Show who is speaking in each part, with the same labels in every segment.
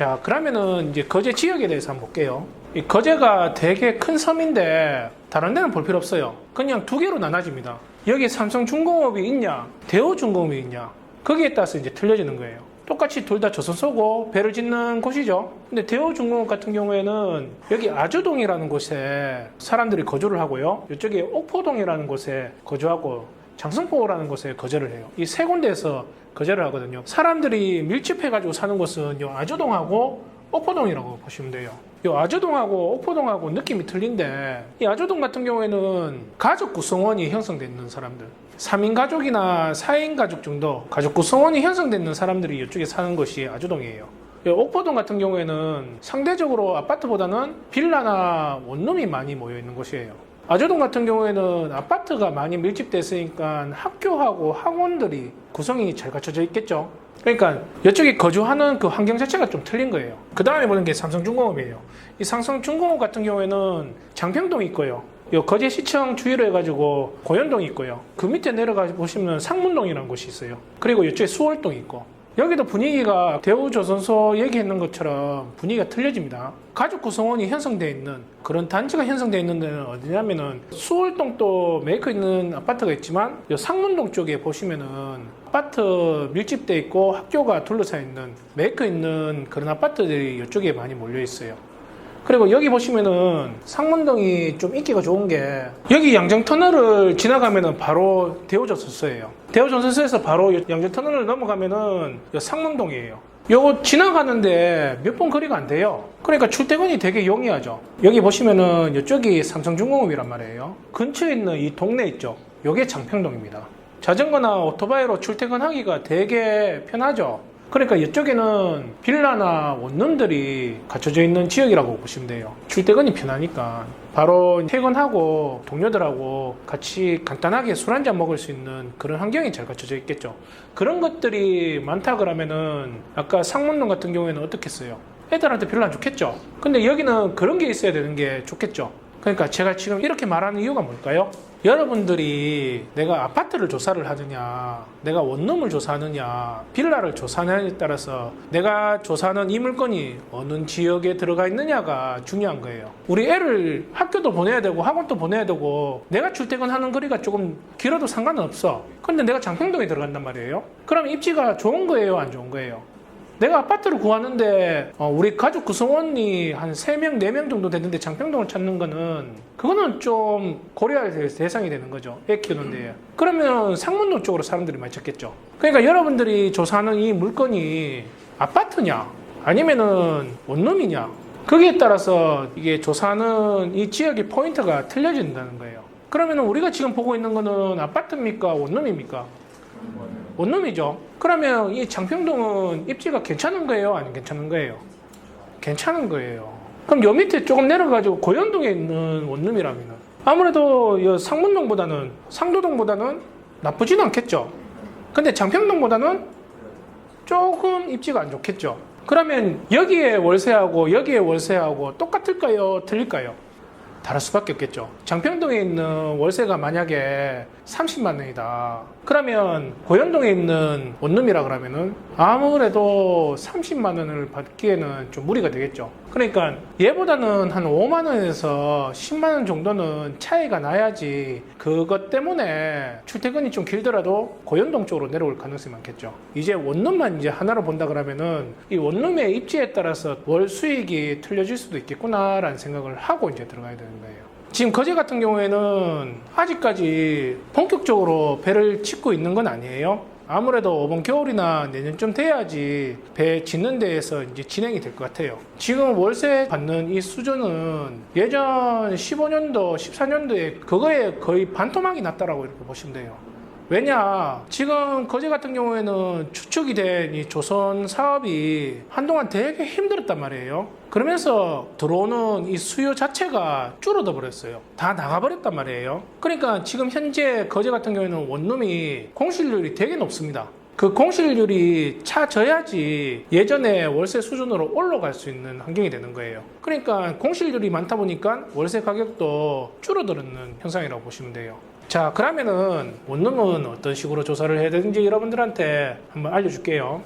Speaker 1: 자, 그러면은 이제 거제 지역에 대해서 한번 볼게요. 이 거제가 되게 큰 섬인데 다른 데는 볼 필요 없어요. 그냥 두 개로 나눠집니다. 여기 삼성중공업이 있냐, 대우중공업이 있냐, 거기에 따라서 이제 틀려지는 거예요. 똑같이 둘 다 조선소고 배를 짓는 곳이죠. 근데 대우중공업 같은 경우에는 여기 아주동이라는 곳에 사람들이 거주를 하고요. 이쪽에 옥포동이라는 곳에 거주하고 장성포라는 곳에 거주를 해요. 이 세 군데에서 거주를 하거든요. 사람들이 밀집해가지고 사는 곳은 요 아주동하고 옥포동이라고 보시면 돼요. 요 아주동하고 옥포동하고 느낌이 틀린데, 이 아주동 같은 경우에는 가족 구성원이 형성되어 있는 사람들, 3인 가족이나 4인 가족 정도 가족 구성원이 형성되어 있는 사람들이 이쪽에 사는 것이 아주동이에요. 옥포동 같은 경우에는 상대적으로 아파트보다는 빌라나 원룸이 많이 모여 있는 곳이에요. 아주동 같은 경우에는 아파트가 많이 밀집됐으니까 학교하고 학원들이 구성이 잘 갖춰져 있겠죠. 그러니까 이쪽에 거주하는 그 환경 자체가 좀 틀린 거예요. 그 다음에 보는 게 삼성중공업이에요. 이 삼성중공업 같은 경우에는 장평동이 있고요. 요 거제시청 주위로 해가지고 고현동이 있고요. 그 밑에 내려가 보시면 상문동이라는 곳이 있어요. 그리고 이쪽에 수월동이 있고, 여기도 분위기가 대우조선소 얘기했는 것처럼 분위기가 틀려집니다. 가족 구성원이 형성되어 있는 그런 단지가 형성되어 있는 데는 어디냐면은 수월동도 메이커 있는 아파트가 있지만 이 상문동 쪽에 보시면은 아파트 밀집되어 있고 학교가 둘러싸여 있는 메이커 있는 그런 아파트들이 이쪽에 많이 몰려 있어요. 그리고 여기 보시면은 상문동이 좀 인기가 좋은 게, 여기 양정터널을 지나가면은 바로 대우조선소예요. 대우조선소에서 바로 양정터널을 넘어가면은 상문동이에요. 요거 지나가는데 몇 분 거리가 안 돼요. 그러니까 출퇴근이 되게 용이하죠. 여기 보시면은 이쪽이 삼성중공업이란 말이에요. 근처에 있는 이 동네 있죠. 요게 장평동입니다. 자전거나 오토바이로 출퇴근하기가 되게 편하죠. 그러니까 이쪽에는 빌라나 원룸들이 갖춰져 있는 지역이라고 보시면 돼요. 출퇴근이 편하니까 바로 퇴근하고 동료들하고 같이 간단하게 술 한잔 먹을 수 있는 그런 환경이 잘 갖춰져 있겠죠. 그런 것들이 많다 그러면은 아까 상문동 같은 경우에는 어떻겠어요? 애들한테 별로 안 좋겠죠. 근데 여기는 그런 게 있어야 되는 게 좋겠죠. 그러니까 제가 지금 이렇게 말하는 이유가 뭘까요? 여러분들이 내가 아파트를 조사를 하느냐, 내가 원룸을 조사하느냐, 빌라를 조사하느냐에 따라서 내가 조사하는 이 물건이 어느 지역에 들어가 있느냐가 중요한 거예요. 우리 애를 학교도 보내야 되고 학원도 보내야 되고 내가 출퇴근하는 거리가 조금 길어도 상관은 없어. 근데 내가 장평동에 들어간단 말이에요. 그럼 입지가 좋은 거예요, 안 좋은 거예요? 내가 아파트를 구하는데 우리 가족 구성원이 한 3명, 4명 정도 되는데 장평동을 찾는 거는 그거는 좀 고려할 대상이 되는 거죠. 애 키우는데. 그러면 상문동 쪽으로 사람들이 많이 찾겠죠. 그러니까 여러분들이 조사하는 이 물건이 아파트냐 아니면은 원룸이냐, 거기에 따라서 이게 조사하는 이 지역의 포인트가 틀려진다는 거예요. 그러면 우리가 지금 보고 있는 거는 아파트입니까? 원룸입니까? 원룸이죠. 그러면 이 장평동은 입지가 괜찮은 거예요? 아니면 괜찮은 거예요? 괜찮은 거예요. 그럼 요 밑에 조금 내려가지고 고현동에 있는 원룸이라면 아무래도 이 상문동보다는, 상도동보다는 나쁘진 않겠죠. 근데 장평동보다는 조금 입지가 안 좋겠죠. 그러면 여기에 월세하고 여기에 월세하고 똑같을까요? 틀릴까요? 다를 수밖에 없겠죠. 장평동에 있는 월세가 만약에 30만 원이다. 그러면 고현동에 있는 원룸이라 그러면은 아무래도 30만 원을 받기에는 좀 무리가 되겠죠. 그러니까 얘보다는 한 5만 원에서 10만 원 정도는 차이가 나야지 그것 때문에 출퇴근이 좀 길더라도 고현동 쪽으로 내려올 가능성이 많겠죠. 이제 원룸만 이제 하나로 본다 그러면은 이 원룸의 입지에 따라서 월 수익이 틀려질 수도 있겠구나라는 생각을 하고 이제 들어가야 되는 거예요. 지금 거제 같은 경우에는 아직까지 본격적으로 배를 짓고 있는 건 아니에요. 아무래도 이번 겨울이나 내년쯤 돼야지 배 짓는 데에서 이제 진행이 될 것 같아요. 지금 월세 받는 이 수준은 예전 15년도, 14년도에 그거에 거의 반토막이 났다라고 이렇게 보시면 돼요. 왜냐, 지금 거제 같은 경우에는 추측이 된 이 조선 사업이 한동안 되게 힘들었단 말이에요. 그러면서 들어오는 이 수요 자체가 줄어들어 버렸어요. 다 나가버렸단 말이에요. 그러니까 지금 현재 거제 같은 경우에는 원룸이 공실률이 되게 높습니다. 그 공실률이 차져야지 예전에 월세 수준으로 올라갈 수 있는 환경이 되는 거예요. 그러니까 공실률이 많다 보니까 월세 가격도 줄어드는 현상이라고 보시면 돼요. 자, 그러면은 원룸은 어떤 식으로 조사를 해야 되는지 여러분들한테 한번 알려줄게요.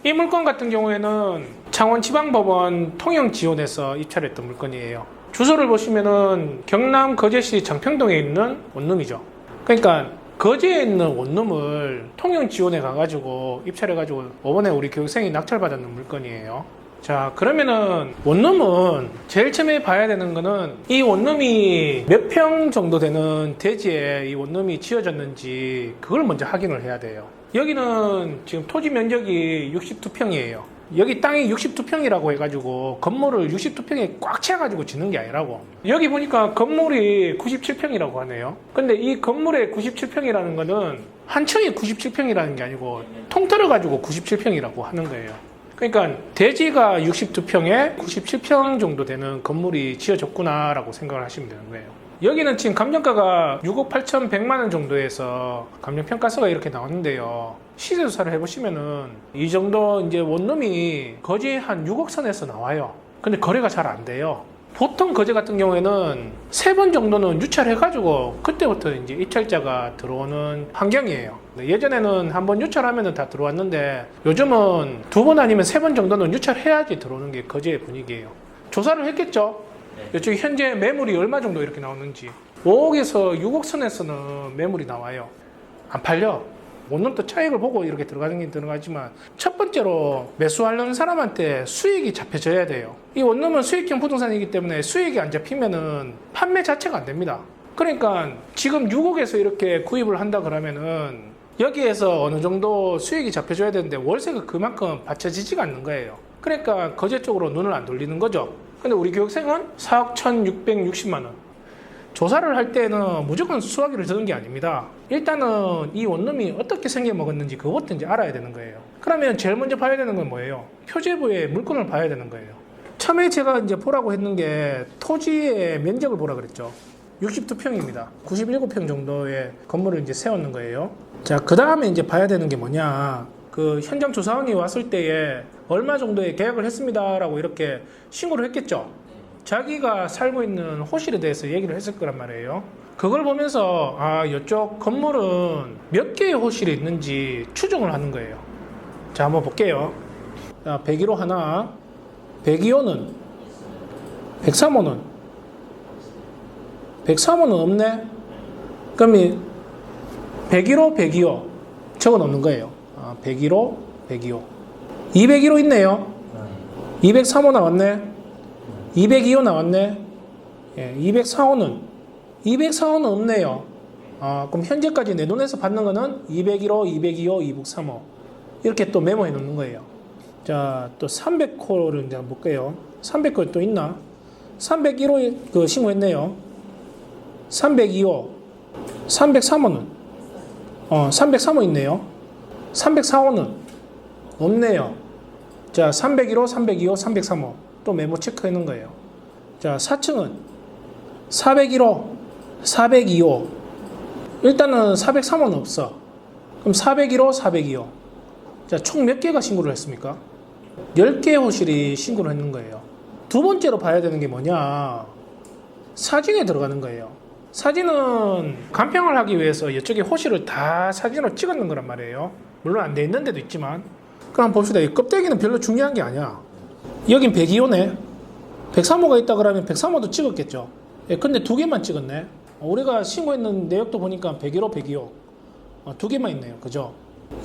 Speaker 1: 이 물건 같은 경우에는 창원지방법원 통영지원에서 입찰했던 물건이에요. 주소를 보시면은 경남 거제시 장평동에 있는 원룸이죠. 그러니까 거제에 있는 원룸을 통영지원에 가가지고 입찰해가지고 이번에 우리 교육생이 낙찰받았는 물건이에요. 자, 그러면은 원룸은 제일 처음에 봐야 되는 거는 이 원룸이 몇 평 정도 되는 대지에 이 원룸이 지어졌는지 그걸 먼저 확인을 해야 돼요. 여기는 지금 토지 면적이 62평이에요. 여기 땅이 62평이라고 해가지고 건물을 62평에 꽉 채워가지고 짓는 게 아니라고. 여기 보니까 건물이 97평이라고 하네요. 근데 이 건물의 97평이라는 거는 한 층이 97평이라는 게 아니고 통틀어가지고 97평이라고 하는 거예요. 그러니까 대지가 62평에 97평 정도 되는 건물이 지어졌구나라고 생각을 하시면 되는 거예요. 여기는 지금 감정가가 6억 8,100만 원 정도에서 감정평가서가 이렇게 나왔는데요. 시세조사를 해보시면은 이 정도 이제 원룸이 거의 한 6억 선에서 나와요. 근데 거래가 잘 안 돼요. 보통 거제 같은 경우에는 3번 정도는 유찰해가지고 그때부터 이제 입찰자가 들어오는 환경이에요. 예전에는 한번 유찰하면 다 들어왔는데 요즘은 2번 아니면 3번 정도는 유찰해야지 들어오는 게 거제의 분위기예요. 조사를 했겠죠? 이쪽 현재 매물이 얼마 정도 이렇게 나오는지 5억에서 6억 선에서는 매물이 나와요. 안 팔려. 원룸도 차익을 보고 이렇게 들어가는 게 들어가지만 첫 번째로 매수하려는 사람한테 수익이 잡혀져야 돼요. 이 원룸은 수익형 부동산이기 때문에 수익이 안 잡히면은 판매 자체가 안 됩니다. 그러니까 지금 6억에서 이렇게 구입을 한다 그러면은 여기에서 어느 정도 수익이 잡혀줘야 되는데 월세가 그만큼 받쳐지지가 않는 거예요. 그러니까 거제 쪽으로 눈을 안 돌리는 거죠. 근데 우리 교육생은 4억 1,660만 원. 조사를 할 때는 무조건 수화기를 드는 게 아닙니다. 일단은 이 원룸이 어떻게 생겨먹었는지 그것부터 이제 알아야 되는 거예요. 그러면 제일 먼저 봐야 되는 건 뭐예요? 표제부의 물건을 봐야 되는 거예요. 처음에 제가 이제 보라고 했는 게 토지의 면적을 보라 그랬죠. 62평입니다. 97평 정도의 건물을 이제 세웠는 거예요. 자, 그 다음에 이제 봐야 되는 게 뭐냐. 그 현장 조사원이 왔을 때에 얼마 정도의 계약을 했습니다라고 이렇게 신고를 했겠죠. 자기가 살고 있는 호실에 대해서 얘기를 했을 거란 말이에요. 그걸 보면서 이쪽 건물은 몇 개의 호실이 있는지 추정을 하는 거예요. 자, 한번 볼게요. 자, 101호 하나, 102호는, 103호는, 103호는 없네. 그럼 101호, 102호 저건 없는 거예요. 101호, 102호, 201호 있네요. 203호 나왔네. 202호 나왔네. 예, 204호는 없네요. 그럼 현재까지 내 눈에서 받는 거는 201호, 202호, 203호 이렇게 또 메모해 놓는 거예요. 자, 또 300호를 이제 한번 볼게요. 300호 또 있나? 301호 그 신고했네요. 302호, 303호는 303호 있네요. 304호는 없네요. 자, 301호, 302호, 303호 또 메모 체크해 놓은 거예요. 자, 4층은 401호, 402호. 일단은 403호는 없어. 그럼 401호, 402호. 자, 총 몇 개가 신고를 했습니까? 10개의 호실이 신고를 했는 거예요. 두 번째로 봐야 되는 게 뭐냐? 사진에 들어가는 거예요. 사진은 간평을 하기 위해서 이쪽에 호실을 다 사진으로 찍었는 거란 말이에요. 물론 안 돼 있는 데도 있지만. 그럼 한번 봅시다. 이 껍데기는 별로 중요한 게 아니야. 여긴 102호네. 103호가 있다 그러면 103호도 찍었겠죠. 예, 근데 2개만 찍었네. 우리가 신고했는 내역도 보니까 101호, 102호. 2개만 있네요. 그죠?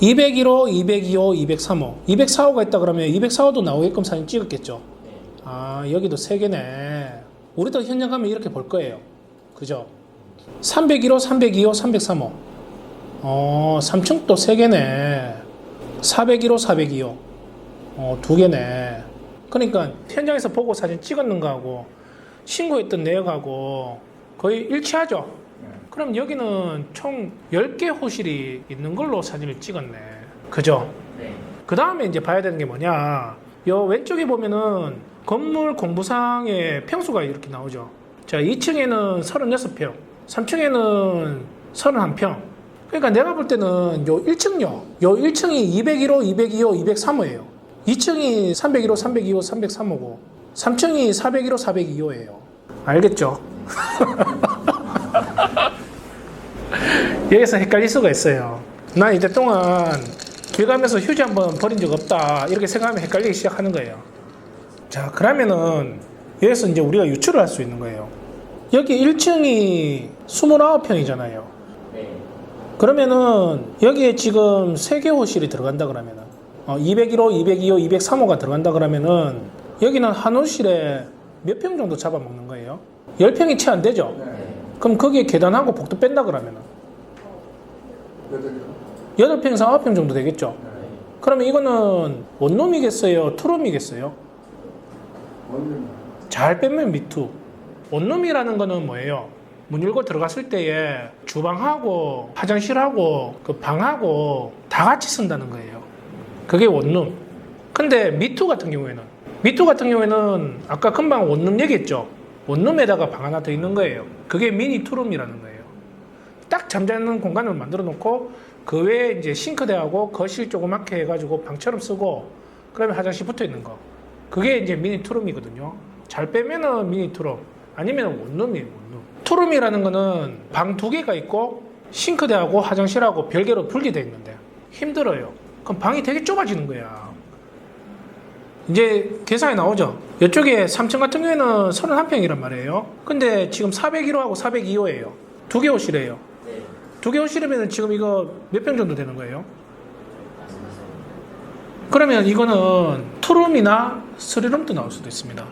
Speaker 1: 201호, 202호, 203호. 204호가 있다 그러면 204호도 나오게끔 사진 찍었겠죠. 여기도 3개네. 우리도 현장 가면 이렇게 볼 거예요. 그죠? 301호, 302호, 303호. 3층도 3개네. 401호, 402호. 2개네. 그러니까 현장에서 보고 사진 찍었는 거하고 신고했던 내역하고 거의 일치하죠. 그럼 여기는 총 10개 호실이 있는 걸로 사진을 찍었네. 그죠? 네. 그 다음에 이제 봐야 되는 게 뭐냐. 요 왼쪽에 보면은 건물 공부상의 평수가 이렇게 나오죠. 자, 2층에는 36평, 3층에는 31평. 그러니까 내가 볼 때는 요 1층요. 요 1층이 201호, 202호, 203호예요. 2층이 301호, 302호, 303호고 3층이 401호, 402호예요. 알겠죠? 여기서 헷갈릴 수가 있어요. 난 이제 동안 길 가면서 휴지 한번 버린 적 없다 이렇게 생각하면 헷갈리기 시작하는 거예요. 자, 그러면은 여기서 이제 우리가 유추를 할 수 있는 거예요. 여기 1층이 29평이잖아요.
Speaker 2: 네.
Speaker 1: 그러면은 여기에 지금 3개 호실이 들어간다 그러면은 201호, 202호, 203호가 들어간다 그러면은 여기는 한 호실에 몇 평 정도 잡아먹는 거예요? 10평이 채 안 되죠?
Speaker 2: 네.
Speaker 1: 그럼 거기에 계단하고 복도 뺀다 그러면은 8평에서 9평 정도 되겠죠?
Speaker 2: 네.
Speaker 1: 그러면 이거는 원룸이겠어요? 투룸이겠어요? 잘 빼면 미투. 원룸이라는 거는 뭐예요? 문 열고 들어갔을 때에 주방하고 화장실하고 그 방하고 다 같이 쓴다는 거예요. 그게 원룸. 근데 미투 같은 경우에는 아까 금방 원룸 얘기했죠? 원룸에다가 방 하나 더 있는 거예요. 그게 미니 투룸이라는 거예요. 딱 잠자는 공간을 만들어 놓고 그 외에 이제 싱크대하고 거실 조그맣게 해가지고 방처럼 쓰고 그러면 화장실 붙어 있는 거. 그게 이제 미니 투룸이거든요. 잘 빼면은 미니 투룸 아니면 원룸이에요. 원룸. 투룸이라는 거는 방 2개가 있고 싱크대하고 화장실하고 별개로 분리되어 있는데 힘들어요. 그럼 방이 되게 좁아지는 거야. 이제 계산이 나오죠. 이쪽에 3층 같은 경우에는 31평이란 말이에요. 근데 지금 401호하고 402호예요. 2개 호실이에요.
Speaker 2: 네.
Speaker 1: 2개 호실이면 지금 이거 몇 평 정도 되는 거예요? 그러면 이거는 투룸이나 쓰리룸도 나올 수도 있습니다.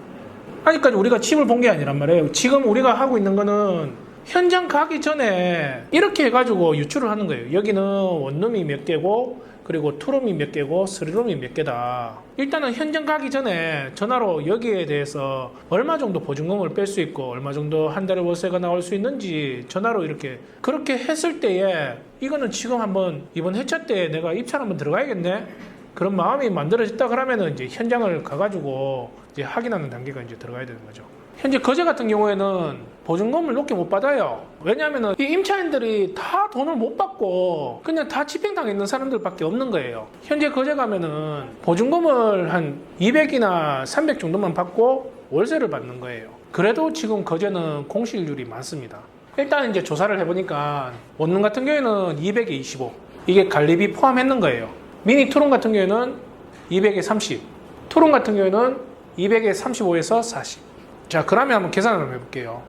Speaker 1: 아직까지 우리가 집을 본 게 아니란 말이에요. 지금 우리가 하고 있는 거는 현장 가기 전에 이렇게 해가지고 유추를 하는 거예요. 여기는 원룸이 몇 개고 그리고 투룸이 몇 개고 쓰리룸이 몇 개다. 일단은 현장 가기 전에 전화로 여기에 대해서 얼마 정도 보증금을 뺄 수 있고 얼마 정도 한 달에 월세가 나올 수 있는지 전화로 이렇게 그렇게 했을 때에 이거는 지금 한번 이번 회차 때 내가 입찰 한번 들어가야겠네. 그런 마음이 만들어졌다 그러면은 이제 현장을 가가지고 이제 확인하는 단계가 이제 들어가야 되는 거죠. 현재 거제 같은 경우에는 보증금을 높게 못 받아요. 왜냐하면은 이 임차인들이 다 돈을 못 받고 그냥 다 집행당해 있는 사람들밖에 없는 거예요. 현재 거제 가면은 보증금을 한 200이나 300 정도만 받고 월세를 받는 거예요. 그래도 지금 거제는 공실률이 많습니다. 일단 이제 조사를 해보니까 원룸 같은 경우에는 200에 25 이게 관리비 포함했는 거예요. 미니 투룸 같은 경우에는 200에 30 투룸 같은 경우에는 200에 35에서 40 자, 그러면 한번 계산을 한번 해볼게요.